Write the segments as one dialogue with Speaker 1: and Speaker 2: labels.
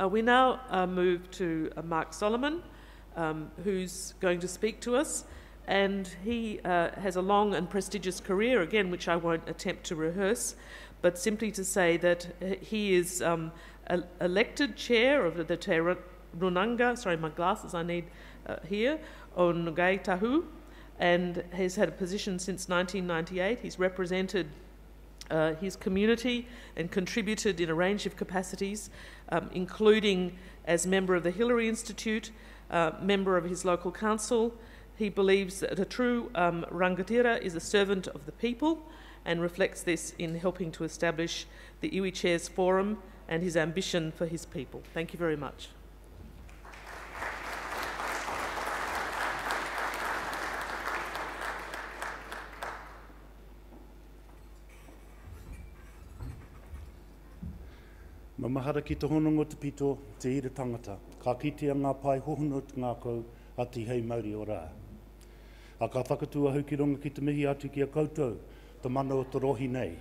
Speaker 1: We now move to Mark Solomon, who's going to speak to us, and he has a long and prestigious career, again, which I won't attempt to rehearse, but simply to say that he is elected chair of the Te Runanga, sorry, my glasses I need here, o Ngai Tahu, and has had a position since 1998. He's represented his community and contributed in a range of capacities, including as member of the Hillary Institute, member of his local council. He believes that a true rangatira is a servant of the people and reflects this in helping to establish the Iwi Chairs Forum and his ambition for his people. Thank you very much.
Speaker 2: Mamahara ki te honongo te pito, te ira tangata, ka kitea ngā pai hohonot ngā kou a ti hei mauri o rā. A ka whakatua hau ki ronga ki te mihi atu ki a koutou, te mana o te rohi nei.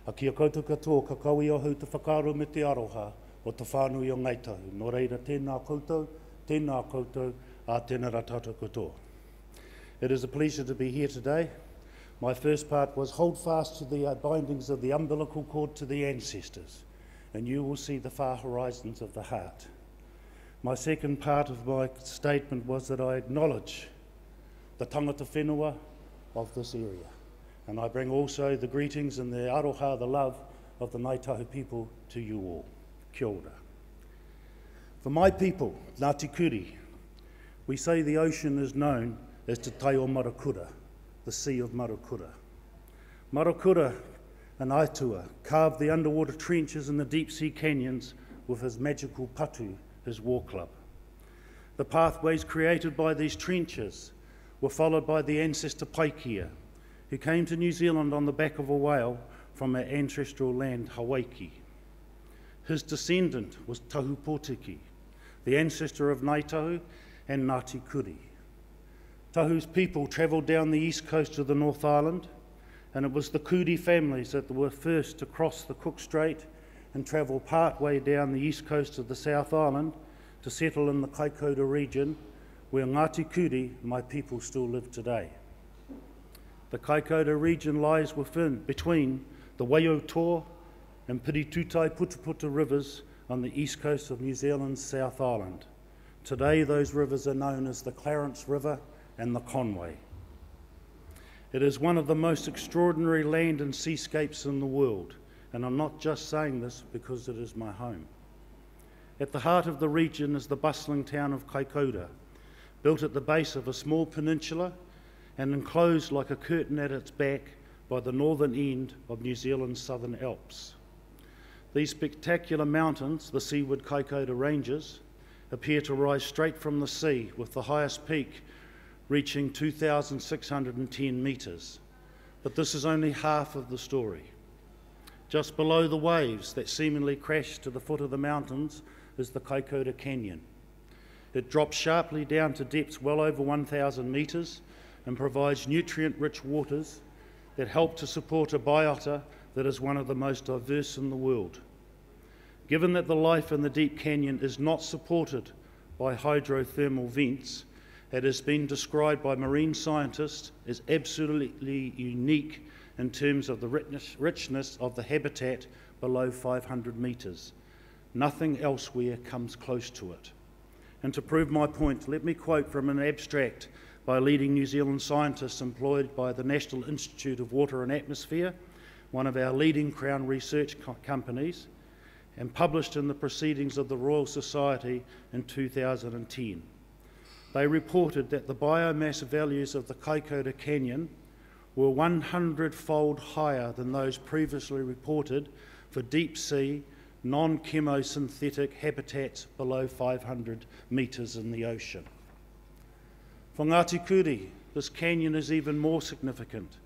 Speaker 2: A ki a koutou katoa, ka kaui o hau te whakaro me te aroha o te whānui o ngaitahu. Nō reira tēnā koutou, a tēnā ratata katoa. It is a pleasure to be here today. My first part was hold fast to the bindings of the umbilical cord to the ancestors, and you will see the far horizons of the heart. My second part of my statement was that I acknowledge the tangata whenua of this area, and I bring also the greetings and the aroha, the love of the Ngāi Tahu people to you all. Kia ora. For my people, Ngāti Kuri, we say the ocean is known as Te Tai o Marakura, the Sea of Marakura. Marakura and Aitua carved the underwater trenches in the deep sea canyons with his magical patu, his war club. The pathways created by these trenches were followed by the ancestor Paikea, who came to New Zealand on the back of a whale from our ancestral land, Hawaii. His descendant was Tahu Pōtiki, the ancestor of Ngāi Tahu and Ngāti Kuri. Tahu's people travelled down the east coast of the North Island, and it was the Kuri families that were first to cross the Cook Strait and travel part way down the east coast of the South Island to settle in the Kaikoura region, where Ngāti Kuri, my people, still live today. The Kaikoura region lies between the Waiotoa and Piritutai Putaputa rivers on the east coast of New Zealand's South Island. Today those rivers are known as the Clarence River and the Conway. It is one of the most extraordinary land and seascapes in the world, and I'm not just saying this because it is my home. At the heart of the region is the bustling town of Kaikoura, built at the base of a small peninsula and enclosed like a curtain at its back by the northern end of New Zealand's Southern Alps. These spectacular mountains, the seaward Kaikoura Ranges, appear to rise straight from the sea, with the highest peak reaching 2,610 metres. But this is only half of the story. Just below the waves that seemingly crash to the foot of the mountains is the Kaikoura Canyon. It drops sharply down to depths well over 1,000 metres and provides nutrient-rich waters that help to support a biota that is one of the most diverse in the world. Given that the life in the deep canyon is not supported by hydrothermal vents, it has been described by marine scientists as absolutely unique in terms of the richness of the habitat below 500 metres. Nothing elsewhere comes close to it. And to prove my point, let me quote from an abstract by leading New Zealand scientists employed by the National Institute of Water and Atmosphere, one of our leading Crown research companies, and published in the Proceedings of the Royal Society in 2010. They reported that the biomass values of the Kaikoura Canyon were 100-fold higher than those previously reported for deep-sea, non-chemosynthetic habitats below 500 metres in the ocean. For Ngāti Kuri, this canyon is even more significant.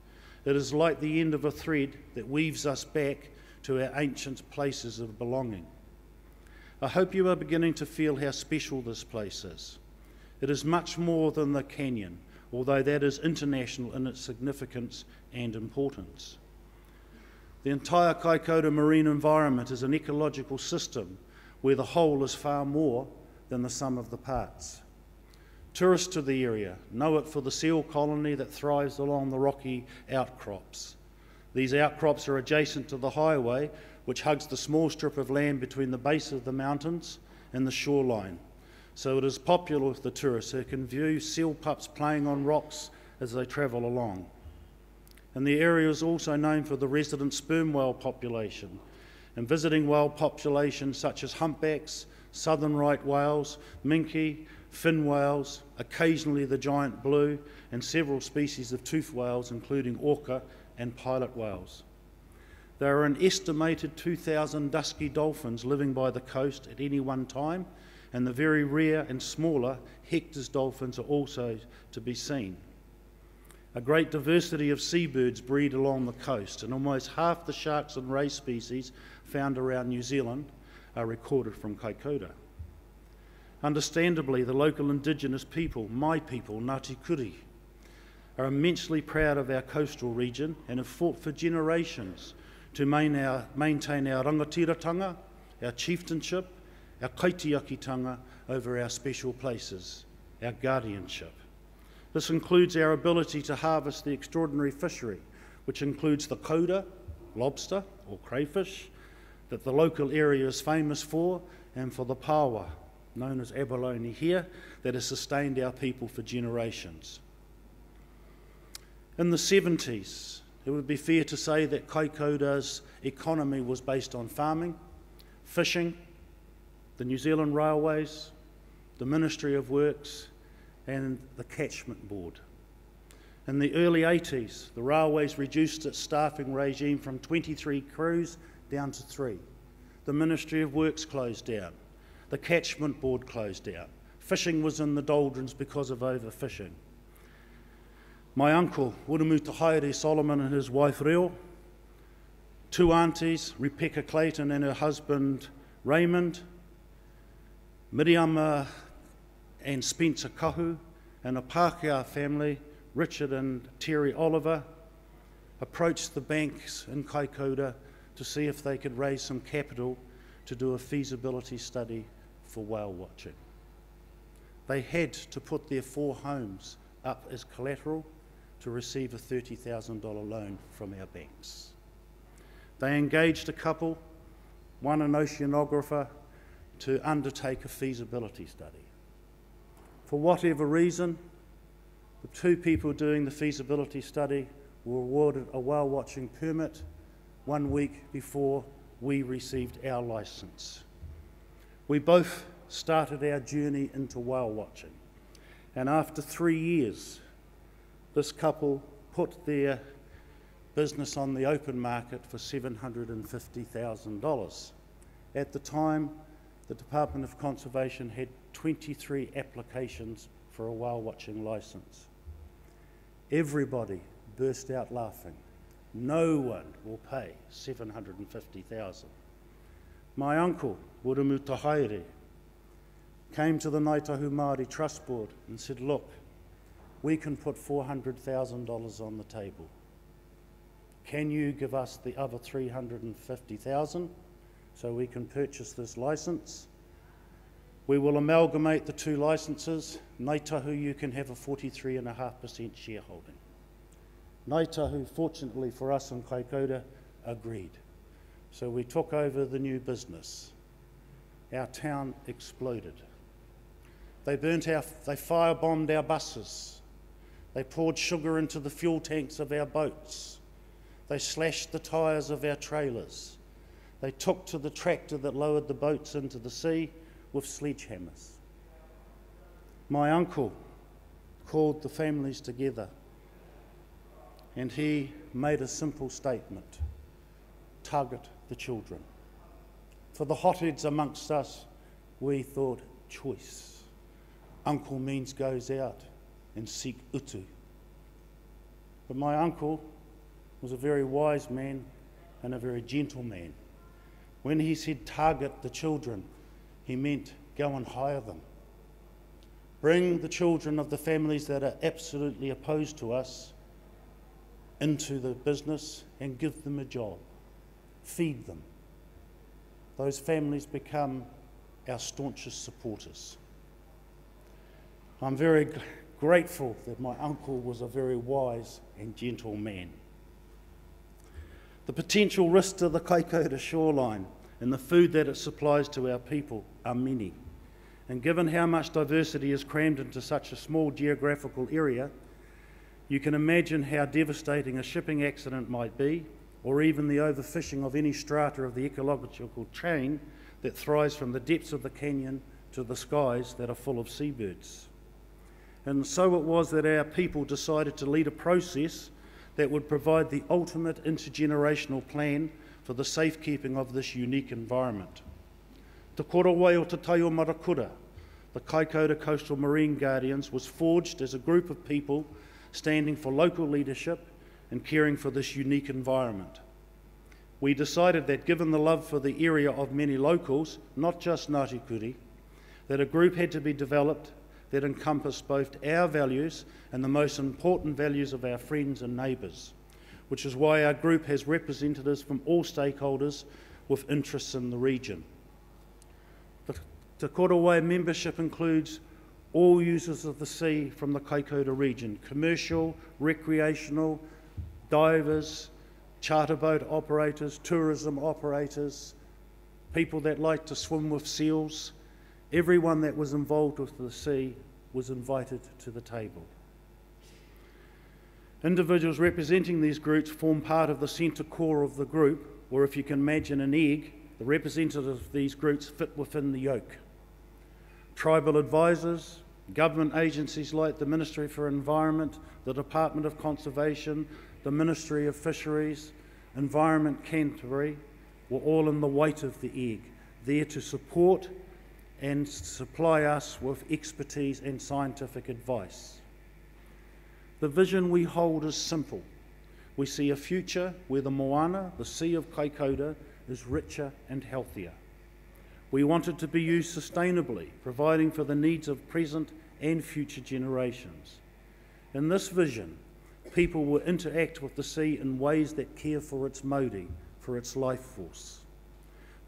Speaker 2: It is like the end of a thread that weaves us back to our ancient places of belonging. I hope you are beginning to feel how special this place is. It is much more than the canyon, although that is international in its significance and importance. The entire Kaikoura marine environment is an ecological system where the whole is far more than the sum of the parts. Tourists to the area know it for the seal colony that thrives along the rocky outcrops. These outcrops are adjacent to the highway, which hugs the small strip of land between the base of the mountains and the shoreline. So it is popular with the tourists who can view seal pups playing on rocks as they travel along. And the area is also known for the resident sperm whale population, and visiting whale populations such as humpbacks, southern right whales, minke, fin whales, occasionally the giant blue, and several species of toothed whales, including orca and pilot whales. There are an estimated 2,000 dusky dolphins living by the coast at any one time, and the very rare and smaller Hector's dolphins are also to be seen. A great diversity of seabirds breed along the coast, and almost half the sharks and ray species found around New Zealand are recorded from Kaikoura. Understandably, the local indigenous people, my people, Ngāti Kuri, are immensely proud of our coastal region and have fought for generations to maintain our rangatiratanga, our chieftainship, our kaitiakitanga over our special places, our guardianship. This includes our ability to harvest the extraordinary fishery, which includes the koura, lobster or crayfish, that the local area is famous for, and for the pawa, known as abalone here, that has sustained our people for generations. In the 70s, it would be fair to say that Kaikoura's economy was based on farming, fishing, the New Zealand Railways, the Ministry of Works, and the Catchment Board. In the early 80s, the Railways reduced its staffing regime from 23 crews down to 3. The Ministry of Works closed down. The Catchment Board closed down. Fishing was in the doldrums because of overfishing. My uncle, Uramu Tahaere Solomon, and his wife Reo, 2 aunties, Rebecca Clayton and her husband Raymond, Miriam and Spencer Kahu, and a Pākehā family, Richard and Terry Oliver, approached the banks in Kaikoura to see if they could raise some capital to do a feasibility study for whale watching. They had to put their 4 homes up as collateral to receive a $30,000 loan from our banks. They engaged a couple, one an oceanographer, to undertake a feasibility study. For whatever reason, the 2 people doing the feasibility study were awarded a whale watching permit 1 week before we received our licence. We both started our journey into whale watching, and after 3 years, this couple put their business on the open market for $750,000. At the time, the Department of Conservation had 23 applications for a whale watching licence. Everybody burst out laughing. No one will pay $750,000. My uncle, Uramu Tahaere, came to the Ngāi Tahu Māori Trust Board and said, look, we can put $400,000 on the table. Can you give us the other $350,000 so we can purchase this licence? We will amalgamate the 2 licences. Ngāi Tahu, you can have a 43.5% shareholding. Ngāi Tahu, fortunately for us in Kaikoura, agreed. So we took over the new business. Our town exploded. They firebombed our buses. They poured sugar into the fuel tanks of our boats. They slashed the tyres of our trailers. They took to the tractor that lowered the boats into the sea with sledgehammers. My uncle called the families together and he made a simple statement: target the children. For the hotheads amongst us, we thought choice. Uncle means goes out and seek utu. But my uncle was a very wise man and a very gentle man. When he said target the children, he meant go and hire them. Bring the children of the families that are absolutely opposed to us into the business and give them a job. Feed them. Those families become our staunchest supporters. I'm very grateful that my uncle was a very wise and gentle man. The potential risks to the Kaikoura shoreline and the food that it supplies to our people are many. And given how much diversity is crammed into such a small geographical area, you can imagine how devastating a shipping accident might be, or even the overfishing of any strata of the ecological chain that thrives from the depths of the canyon to the skies that are full of seabirds. And so it was that our people decided to lead a process that would provide the ultimate intergenerational plan for the safekeeping of this unique environment. Te Korowai o Te Tai o Marakura, the Kaikoura Coastal Marine Guardians, was forged as a group of people standing for local leadership and caring for this unique environment. We decided that given the love for the area of many locals, not just Ngāti Kuri, that a group had to be developed that encompassed both our values and the most important values of our friends and neighbours, which is why our group has representatives from all stakeholders with interests in the region. The Te Korowai membership includes all users of the sea from the Kaikoura region, commercial, recreational, divers, charter boat operators, tourism operators, people that like to swim with seals. Everyone that was involved with the sea was invited to the table. Individuals representing these groups form part of the centre core of the group, or if you can imagine an egg, the representatives of these groups fit within the yolk. Tribal advisors, government agencies like the Ministry for Environment, the Department of Conservation, the Ministry of Fisheries, Environment Canterbury, were all in the weight of the egg, there to support and supply us with expertise and scientific advice. The vision we hold is simple. We see a future where the moana, the Sea of Kaikoura, is richer and healthier. We want it to be used sustainably, providing for the needs of present and future generations. In this vision, people will interact with the sea in ways that care for its mauri, for its life force.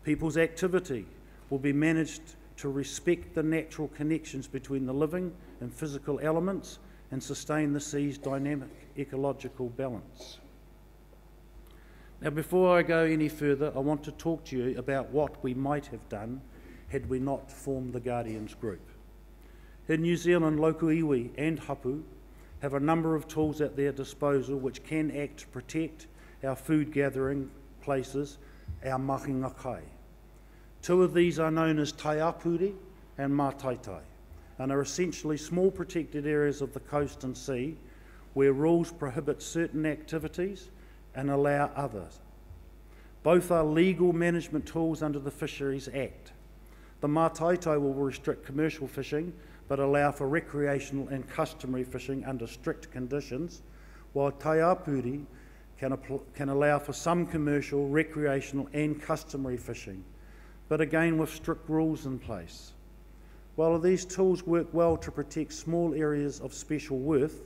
Speaker 2: People's activity will be managed to respect the natural connections between the living and physical elements and sustain the sea's dynamic ecological balance. Now, before I go any further, I want to talk to you about what we might have done had we not formed the Guardians group. In New Zealand, local iwi and hapu have a number of tools at their disposal which can act to protect our food gathering places, our mahinga kai. Two of these are known as taiapuri and mātaitai, and are essentially small protected areas of the coast and sea where rules prohibit certain activities and allow others. Both are legal management tools under the Fisheries Act. The mātaitai will restrict commercial fishing but allow for recreational and customary fishing under strict conditions, while taiapuri can allow for some commercial, recreational and customary fishing, but again with strict rules in place. While these tools work well to protect small areas of special worth,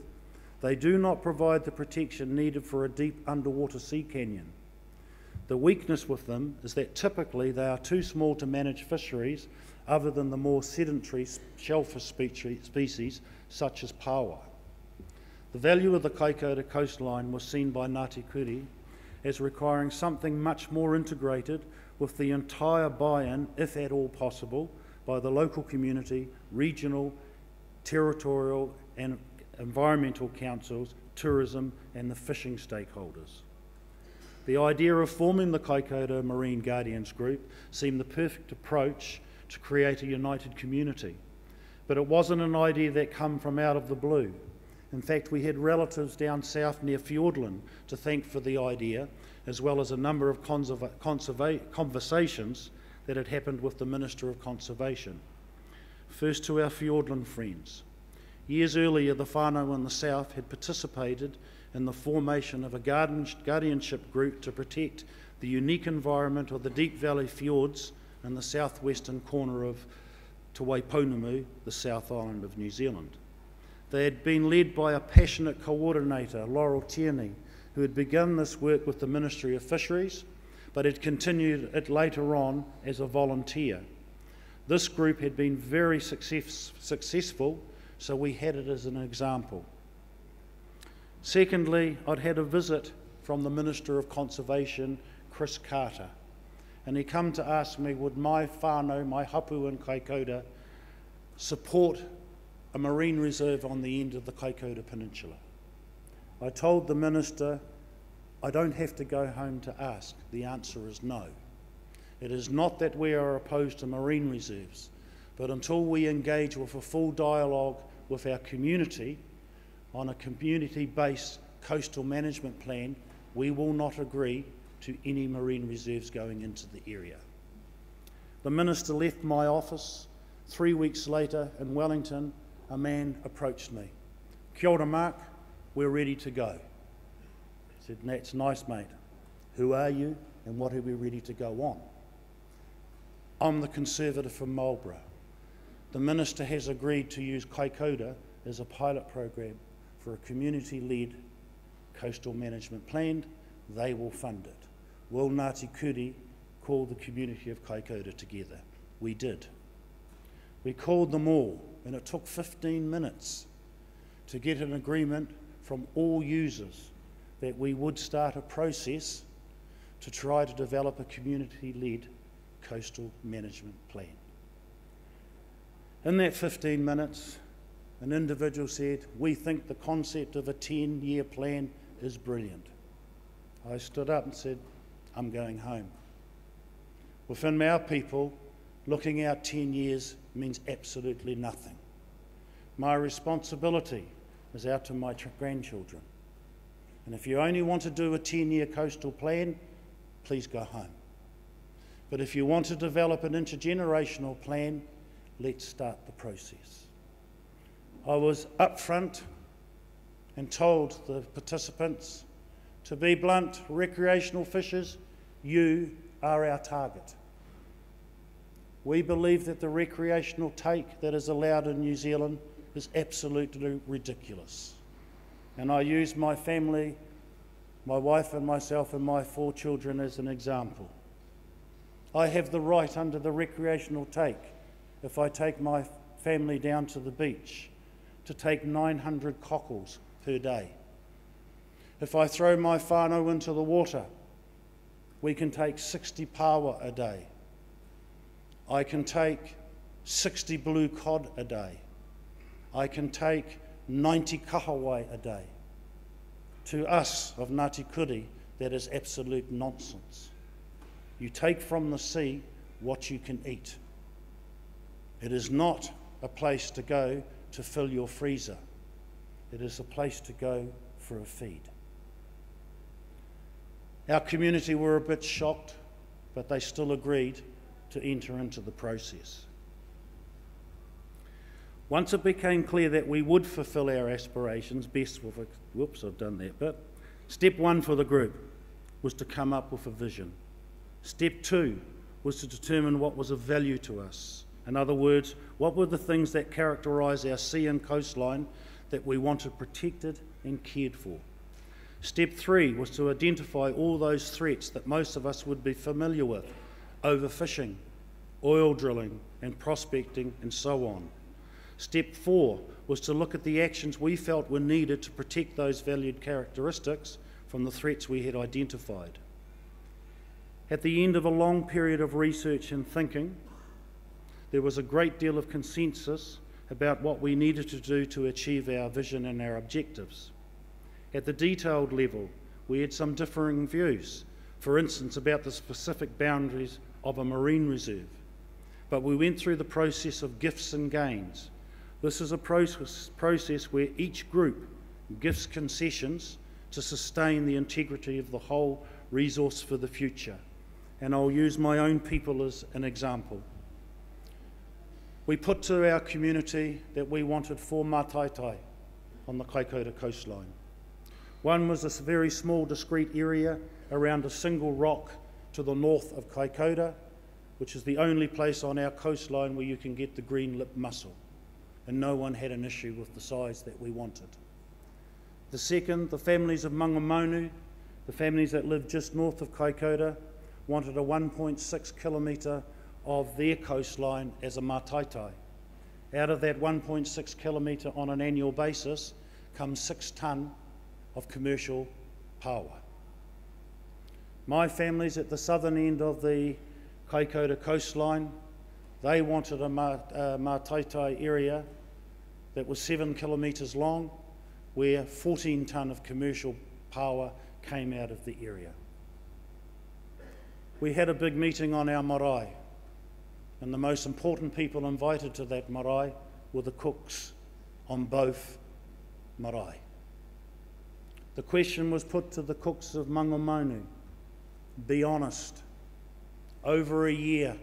Speaker 2: they do not provide the protection needed for a deep underwater sea canyon. The weakness with them is that typically they are too small to manage fisheries other than the more sedentary shellfish species such as paua. The value of the Kaikoura coastline was seen by Ngāti Kuri as requiring something much more integrated with the entire buy-in, if at all possible, by the local community, regional, territorial and environmental councils, tourism and the fishing stakeholders. The idea of forming the Kaikoura Marine Guardians Group seemed the perfect approach to create a united community, but it wasn't an idea that came from out of the blue. In fact, we had relatives down south near Fiordland to thank for the idea, as well as a number of conversations that had happened with the Minister of Conservation. First to our Fiordland friends. Years earlier, the whānau in the south had participated in the formation of a guardianship group to protect the unique environment of the Deep Valley fjords in the southwestern corner of Te Waiponamu, the South Island of New Zealand. They had been led by a passionate coordinator, Laurel Tierney, who had begun this work with the Ministry of Fisheries, but had continued it later on as a volunteer. This group had been very successful, so we had it as an example. Secondly, I'd had a visit from the Minister of Conservation, Chris Carter, and he come to ask me, would my whānau, my hapu in Kaikoura, support a marine reserve on the end of the Kaikoura Peninsula. I told the Minister, I don't have to go home to ask. The answer is no. It is not that we are opposed to marine reserves, but until we engage with a full dialogue with our community on a community-based coastal management plan, we will not agree to any marine reserves going into the area. The Minister left my office. 3 weeks later in Wellington, a man approached me. Kia ora, Mark, we're ready to go. I said, that's nice, mate. Who are you and what are we ready to go on? I'm the Conservative from Marlborough. The Minister has agreed to use Kaikoura as a pilot program for a community-led coastal management plan. They will fund it. Will Ngāti Kuri call the community of Kaikoura together? We did. We called them all, and it took 15 minutes to get an agreement from all users that we would start a process to try to develop a community-led coastal management plan. In that 15 minutes, an individual said, we think the concept of a 10-year plan is brilliant. I stood up and said, I'm going home. Within our people, looking out 10 years means absolutely nothing. My responsibility is out to my grandchildren. And if you only want to do a 10-year coastal plan, please go home. But if you want to develop an intergenerational plan, let's start the process. I was upfront and told the participants, to be blunt, recreational fishers, you are our target. We believe that the recreational take that is allowed in New Zealand is absolutely ridiculous. And I use my family, my wife and myself and my 4 children as an example. I have the right under the recreational take, if I take my family down to the beach, to take 900 cockles per day. If I throw my whānau into the water, we can take 60 paua a day. I can take 60 blue cod a day. I can take 90 kahawai a day. To us of Ngāti Kuri, that is absolute nonsense. You take from the sea what you can eat. It is not a place to go to fill your freezer. It is a place to go for a feed. Our community were a bit shocked, but they still agreed to enter into the process. Once it became clear that we would fulfil our aspirations best with a, whoops, I've done that bit. Step 1 for the group was to come up with a vision. Step 2 was to determine what was of value to us. In other words, what were the things that characterise our sea and coastline that we wanted protected and cared for. Step 3 was to identify all those threats that most of us would be familiar with: overfishing, oil drilling and prospecting and so on. Step 4 was to look at the actions we felt were needed to protect those valued characteristics from the threats we had identified. At the end of a long period of research and thinking, there was a great deal of consensus about what we needed to do to achieve our vision and our objectives. At the detailed level, we had some differing views, for instance, about the specific boundaries of a marine reserve. But we went through the process of gifts and gains. This is a process where each group gives concessions to sustain the integrity of the whole resource for the future. And I'll use my own people as an example. We put to our community that we wanted 4 mātaitai on the Kaikoura coastline. One was this very small discrete area around a single rock to the north of Kaikoura, which is the only place on our coastline where you can get the green lip mussel, and no one had an issue with the size that we wanted. The second, the families of Mangamonu, the families that live just north of Kaikoura, wanted a 1.6 kilometre of their coastline as a mātaitae. Out of that 1.6 kilometre on an annual basis comes 6 tonne of commercial power. My family's at the southern end of the Kaikoura coastline. They wanted a mātaitae area that was 7 kilometres long, where 14 tonne of commercial power came out of the area. We had a big meeting on our marae, and the most important people invited to that marae were the cooks on both marae. The question was put to the cooks of Mangomonu, be honest, over a year,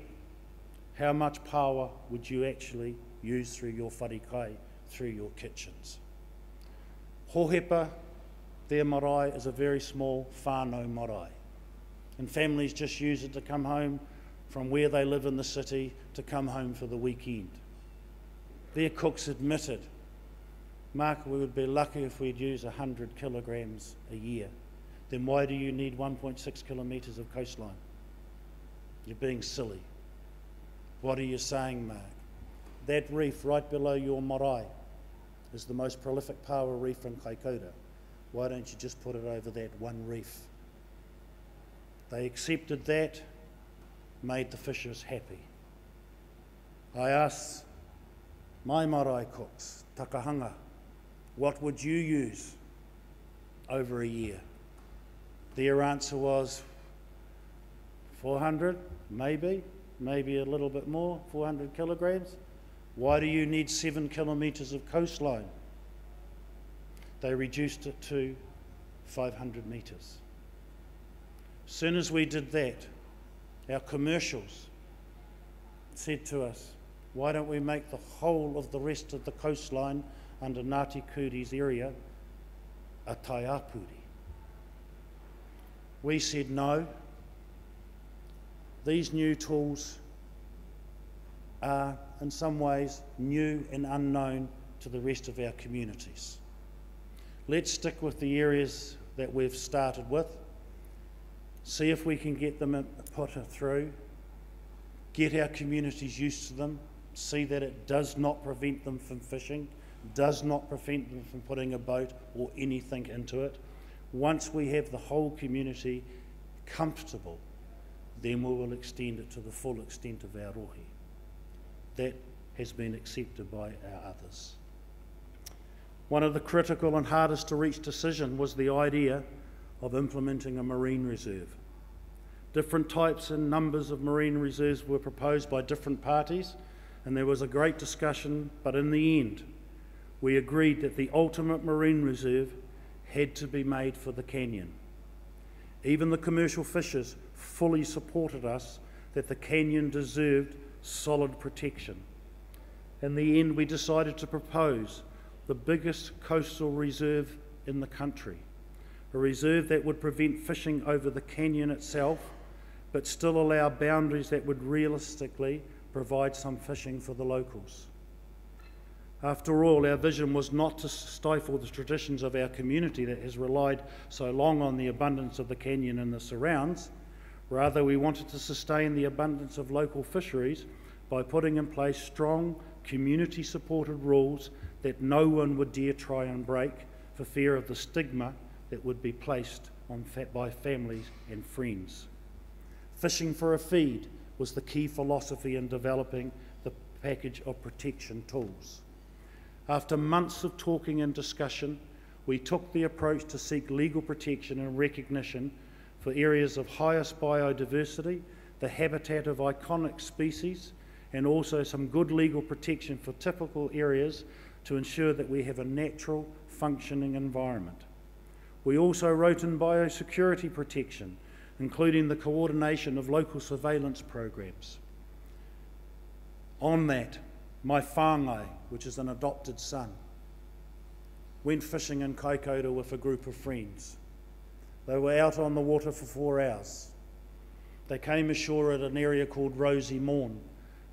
Speaker 2: how much power would you actually use through your wharikai, through your kitchens? Hohepa, their marae, is a very small whānau marae, and families just use it to come home from where they live in the city to come home for the weekend. Their cooks admitted, Mark, we would be lucky if we'd use 100 kilograms a year. Then why do you need 1.6 kilometres of coastline? You're being silly. What are you saying, Mark? That reef right below your marae is the most prolific power reef in Kaikoura. Why don't you just put it over that one reef? They accepted that, made the fishers happy. I asked my marae cooks, takahanga, what would you use over a year? Their answer was 400, maybe a little bit more, 400 kilograms. Why do you need 7 kilometres of coastline? They reduced it to 500 metres. As soon as we did that, our commercials said to us, why don't we make the whole of the rest of the coastline under Ngāti Kuri's area a taiapuri? We said no. These new tools are in some ways new and unknown to the rest of our communities. Let's stick with the areas that we've started with, see if we can get them put through, get our communities used to them, see that it does not prevent them from fishing, does not prevent them from putting a boat or anything into it. Once we have the whole community comfortable, then we will extend it to the full extent of our rohi. That has been accepted by our others. One of the critical and hardest to reach decision was the idea of implementing a marine reserve. Different types and numbers of marine reserves were proposed by different parties, and there was a great discussion, but in the end, we agreed that the ultimate marine reserve had to be made for the canyon. Even the commercial fishers fully supported us that the canyon deserved solid protection. In the end, we decided to propose the biggest coastal reserve in the country, a reserve that would prevent fishing over the canyon itself, but still allow boundaries that would realistically provide some fishing for the locals. After all, our vision was not to stifle the traditions of our community that has relied so long on the abundance of the canyon and the surrounds. Rather, we wanted to sustain the abundance of local fisheries by putting in place strong, community-supported rules that no one would dare try and break for fear of the stigma that would be placed on by families and friends. Fishing for a feed was the key philosophy in developing the package of protection tools. After months of talking and discussion, we took the approach to seek legal protection and recognition for areas of highest biodiversity, the habitat of iconic species, and also some good legal protection for typical areas to ensure that we have a natural, functioning environment. We also wrote in biosecurity protection, including the coordination of local surveillance programs. On that, my whāngai, which is an adopted son, went fishing in Kaikoura with a group of friends. They were out on the water for 4 hours. They came ashore at an area called Rosy Morn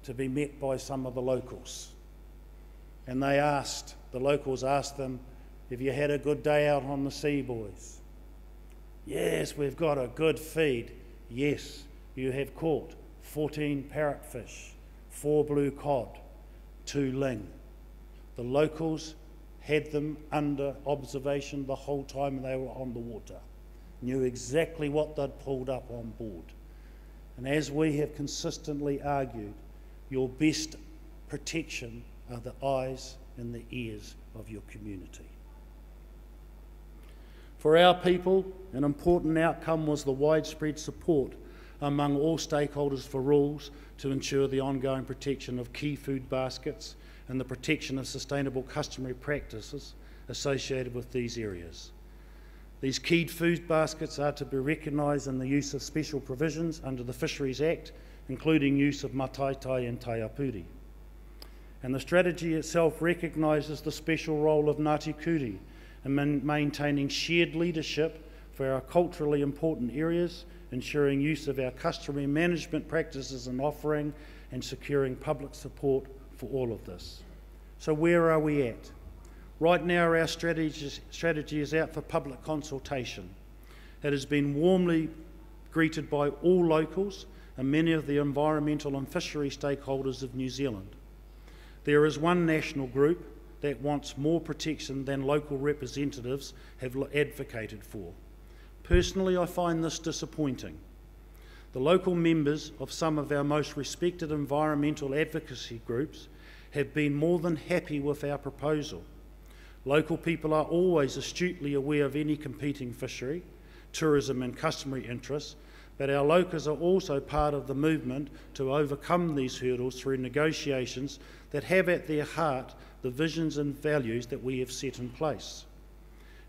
Speaker 2: to be met by some of the locals. And the locals asked them, have you had a good day out on the sea, boys? Yes, we've got a good feed. Yes, you have caught 14 parrotfish, 4 blue cod, 2 ling. The locals had them under observation the whole time they were on the water, knew exactly what they'd pulled up on board. And as we have consistently argued, your best protection are the eyes and the ears of your community. For our people, an important outcome was the widespread support among all stakeholders for rules to ensure the ongoing protection of key food baskets and the protection of sustainable customary practices associated with these areas. These key food baskets are to be recognised in the use of special provisions under the Fisheries Act, including use of mataitae and taiapuri. And the strategy itself recognises the special role of Ngāti Kuri in maintaining shared leadership for our culturally important areas, ensuring use of our customary management practices and offering, and securing public support for all of this. So where are we at? Right now our strategy is out for public consultation. It has been warmly greeted by all locals and many of the environmental and fishery stakeholders of New Zealand. There is one national group that wants more protection than local representatives have advocated for. Personally, I find this disappointing. The local members of some of our most respected environmental advocacy groups have been more than happy with our proposal. Local people are always astutely aware of any competing fishery, tourism and customary interests, but our locals are also part of the movement to overcome these hurdles through negotiations that have at their heart the visions and values that we have set in place.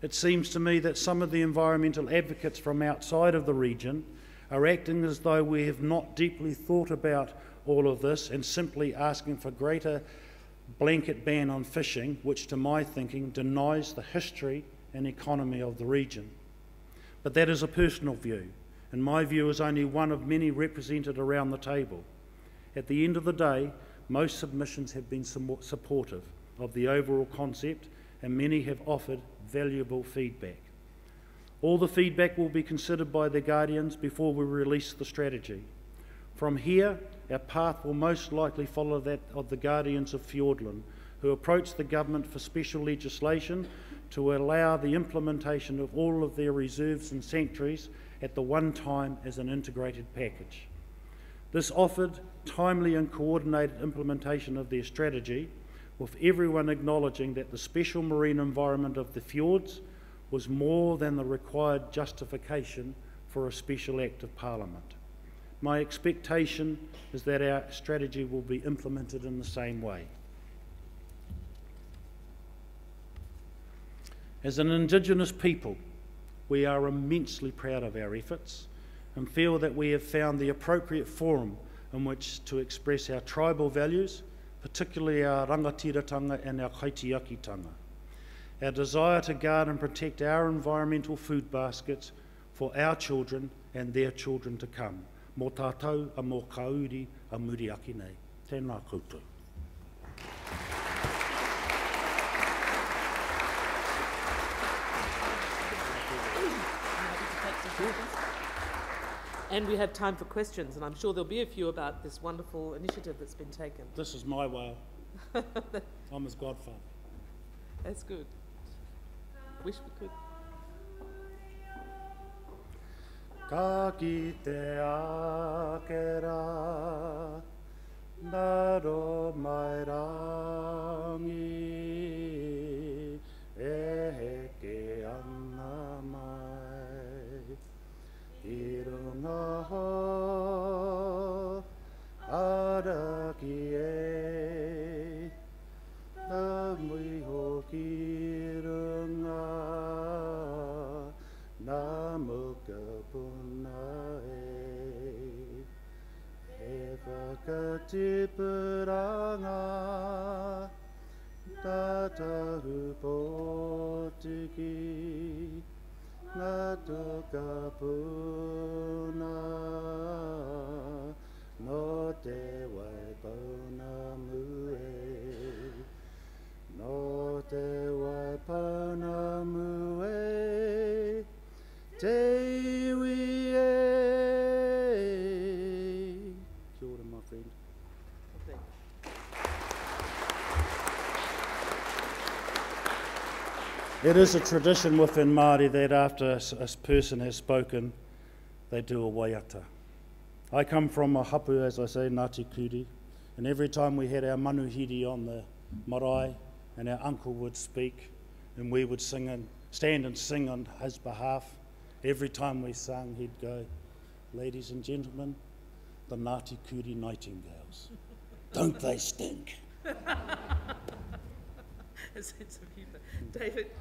Speaker 2: It seems to me that some of the environmental advocates from outside of the region are acting as though we have not deeply thought about all of this and simply asking for greater blanket ban on fishing, which to my thinking denies the history and economy of the region. But that is a personal view, and my view is only one of many represented around the table. At the end of the day, most submissions have been supportive of the overall concept, and many have offered valuable feedback. All the feedback will be considered by the Guardians before we release the strategy. From here, our path will most likely follow that of the Guardians of Fiordland, who approached the government for special legislation to allow the implementation of all of their reserves and sanctuaries at the one time as an integrated package. This offered timely and coordinated implementation of their strategy, with everyone acknowledging that the special marine environment of the fjords was more than the required justification for a special act of Parliament. My expectation is that our strategy will be implemented in the same way. As an Indigenous people, we are immensely proud of our efforts and feel that we have found the appropriate forum in which to express our tribal values, particularly our rangatiratanga and our kaitiakitanga. Our desire to guard and protect our environmental food baskets for our children and their children to come. Mō tātou a mō kauri a muri aki nei. Tēnā koutou.
Speaker 1: And we have time for questions, and I'm sure there'll be a few about this wonderful initiative that's been taken.
Speaker 2: This is my whale. I'm his godfather.
Speaker 1: That's good. Wish we could.
Speaker 2: Ka ki te ākera, naro mai rangi, e heke ana mai. I runga ho, ara ki e, na mui ho ki runga, na muka puna e. E whakatipuranga, tatahu potiki, ngā tuka puna, no te waipana mue, no te waipana mue, te iwi e, It is a tradition within Māori that after a person has spoken, they do a waiata. I come from a hapu, as I say, Ngāti Kuri, and every time we had our manuhiri on the marae, and our uncle would speak, and we would sing and stand and sing on his behalf, every time we sang, he'd go, "Ladies and gentlemen, the Ngāti Kuri nightingales. Don't they stink?"
Speaker 1: A sense of humour. David?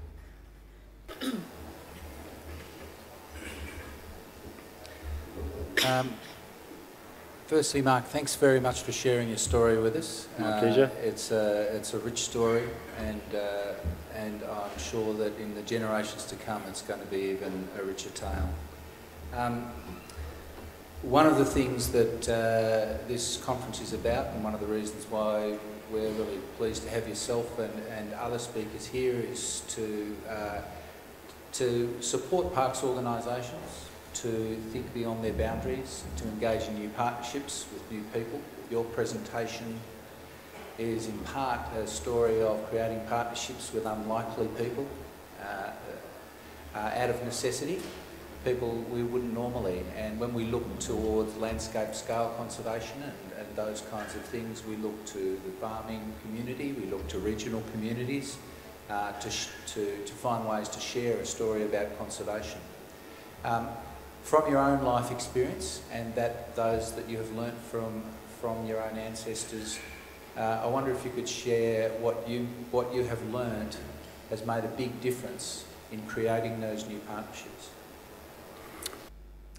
Speaker 3: Firstly, Mark, thanks very much for sharing your story with us.
Speaker 2: My pleasure.
Speaker 3: It's a rich story, and I'm sure that in the generations to come, it's going to be even a richer tale. One of the things that this conference is about, and one of the reasons why we're really pleased to have yourself and other speakers here, is to support parks organisations to think beyond their boundaries, to engage in new partnerships with new people. Your presentation is in part a story of creating partnerships with unlikely people out of necessity, people we wouldn't normally. And when we look towards landscape scale conservation and those kinds of things, we look to the farming community, we look to regional communities to find ways to share a story about conservation. From your own life experience and those that you have learnt from your own ancestors, I wonder if you could share what you have learnt has made a big difference in creating those new partnerships.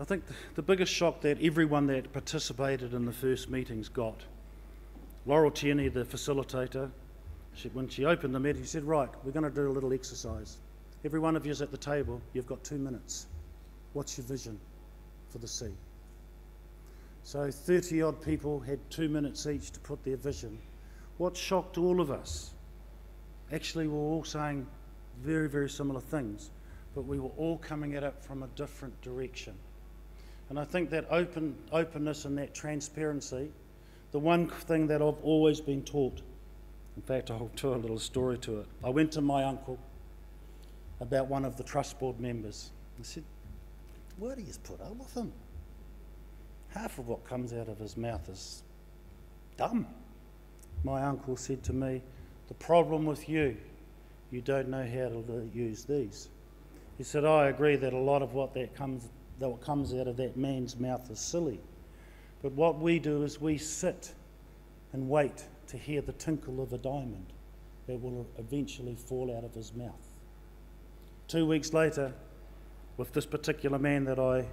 Speaker 2: I think the biggest shock that everyone that participated in the first meetings got, Laurel Tierney, the facilitator, when she opened the meeting, she said, "Right, we're going to do a little exercise. Every one of you is at the table, you've got 2 minutes. What's your vision for the sea?" So 30-odd people had 2 minutes each to put their vision. What shocked all of us, actually we were all saying very, very similar things, but we were all coming at it from a different direction. And I think that openness and that transparency, the one thing that I've always been taught, in fact I'll tell a little story to it. I went to my uncle about one of the trust board members. I said, "What do you put up with him? Half of what comes out of his mouth is dumb." My uncle said to me, "The problem with you don't know how to use these." He said, "I agree that a lot of what comes out of that man's mouth is silly. But what we do is we sit and wait to hear the tinkle of a diamond that will eventually fall out of his mouth." 2 weeks later, with this particular man that I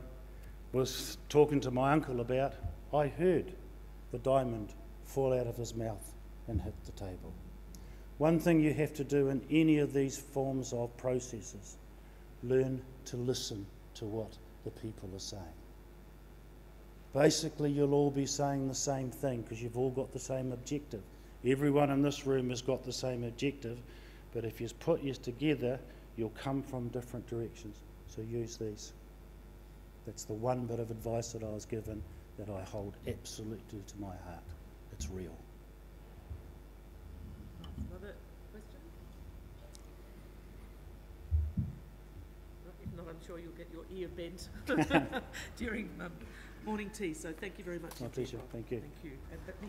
Speaker 2: was talking to my uncle about, I heard the diamond fall out of his mouth and hit the table. One thing you have to do in any of these forms of processes, learn to listen to what the people are saying. Basically, you'll all be saying the same thing because you've all got the same objective. Everyone in this room has got the same objective, but if you put yours together, you'll come from different directions. So use these. That's the one bit of advice that I was given that I hold absolutely to my heart. It's real.
Speaker 1: Another question? If not, I'm sure you'll get your ear bent during morning tea. So thank you very much.
Speaker 2: My pleasure. Thank you.
Speaker 1: Thank you. And let me